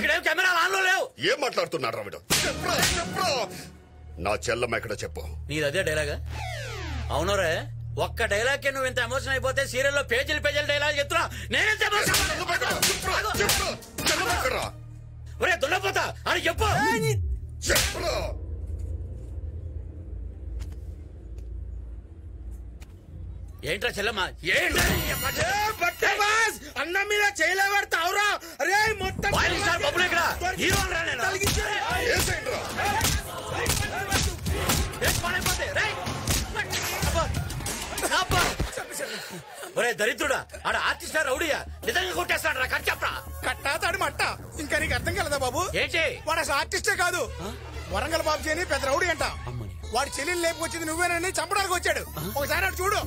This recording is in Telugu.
ఇక్కడేం కెమెరాలు ఆన్లో లేవు. ఏం మాట్లాడుతున్నాడు రావిడ? నా చెల్లమ్మ ఎక్కడ చెప్పు. నీదదే డైలాగా? అవునరే, ఒక్క డైలాగ్ కి నువ్వు ఇంత ఎమోషన్ అయిపోతే సీరియల్లో పేజీలు డైలాగ్ చెప్తున్నా. నేనెంత ఒరే దున్నపోతా అని చెప్పు. ఏంట్రా చెల్లమ్మ? అన్నం మీద చేయలేవడతావురా? అరే మొత్తం బబ్బులు ఇక్కడ హీరో ఒరే దరిద్రుడా, ఆడ ఆర్టిస్ట్ రౌడియా నిజంగా కొట్టేస్తాడు రా. కట్ చెప్పరా. కట్టాతాడు మట్ట. ఇంకా నీకు అర్థం కలదా బాబు? ఏంటి వాడు అసలు ఆర్టిస్టే కాదు, వరంగల్ బాబు అని పెద్ద రౌడీ అంట. వాడి చెల్లెలు లేపుకొచ్చింది నువ్వేనని చంపడానికి వచ్చాడు. ఒకసారి అటు చూడు.